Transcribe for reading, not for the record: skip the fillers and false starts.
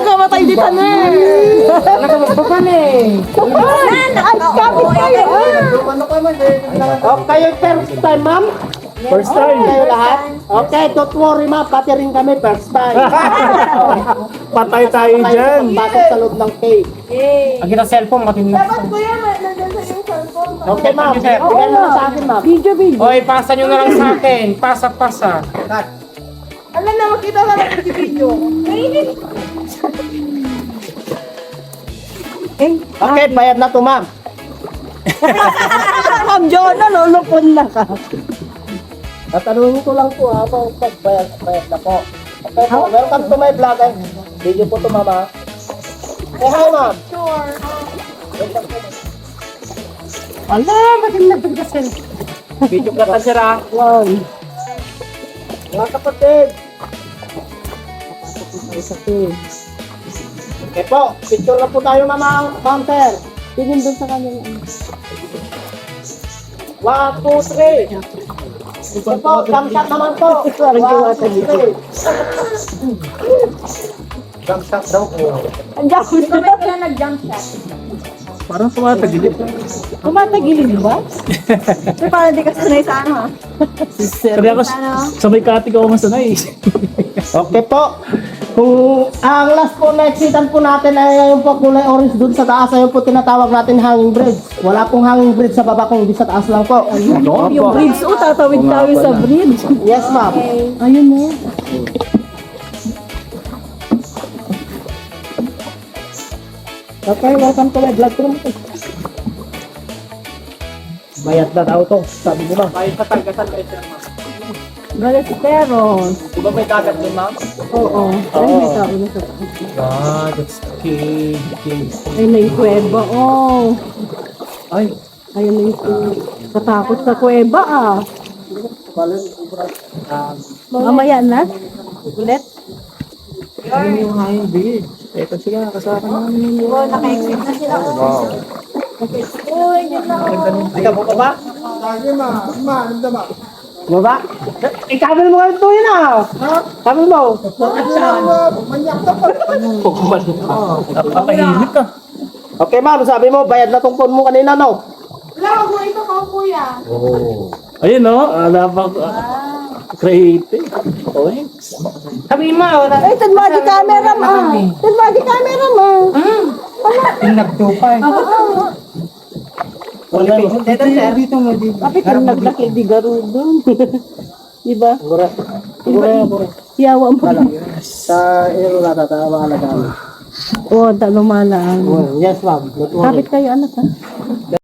nakamatay di ka na. Nakabagbagan eh. Ay, kapit kayo. Okay, first time, ma'am? First time. Kayo lahat? Okay, don't worry, ma'am. Pati rin kami first time. Patay tayo dyan. Pasok sa loob ng cave. Ang kita cellphone, matin na. Dapat kuya, nandun sa yung cellphone. Okay, ma'am. Bigyan mo na sa akin, ma'am. Video. Oy, pasa nyo na lang sa akin. Pasa. Alam na, makita ka lang sa video. Okay, bayad na to, ma'am. Ma'am Jonah, lulupon na ka. Tatanungin ko lang po, habang bayad na po. Okay po, welcome to my vlog. Video po to, mama. Say hi, ma'am. Sure. Ala, maganda ka kasi. Video ka ta sira. Wow. Mga kapatid. Okay po, picture na po tayo, mama. Counter. Tingin doon sa kanya. 1, 2, 3. Ito po, jump shot naman po. 1, 2, 3. Jump shot daw po. Ang dami. Bakit ka nag-jump shot? Parang tumatagilid. Tumatagilid ba? Pero parang di ka sanay sa ano ha? Kaya ako sa may katik ako masanay. Okay po. Kung ang last po na exitan po natin ay yung po kulay orange dun sa taas, ayun po tinatawag natin hanging bridge. Wala pong hanging bridge sa baba, kung di sa taas lang po. Yung bridge. Oh, tatawid tayo sa bridge. Yes, ma'am. Ayun mo. Okay, welcome to my vlog. Bayad na daw to, sabi mo na. Bayad sa tagasan kayo sir, ma'am. Galateros. Di ba may dagat din, ma'am? Oo. Ay, may tao na sa taas. Ah, that's cave. Ay, may kuweba. Oh. Ay, Ayun na yung katakot sa kuweba ah. Mamaya na. Ulit. ano yung hanging bridge? Ito sila, kasama namin. Oo, naka-exit na sila. Wow. Uy, yun na. Ikaw po ba? Baba? Ikabil mo nga ito yun ah! Kabil mo! Napakahimik ka. Okay ma'am, sabi mo, bayad na tong phone mo kanina, no? Wala, huwag mo ito ka, kuya. Ayun no, creative. Sabihin mo, wala. Ay, tadmadi camera ma. Tadmadi camera ma. Pinagtupay. Dito mo dito. Kapit yung naglaki di garudon. Diba? Siguro. Yawa mo. Sa ilo na tata, mga nagano. Oo, talumalaan. Yes ma'am. Kapit kayo anak ha.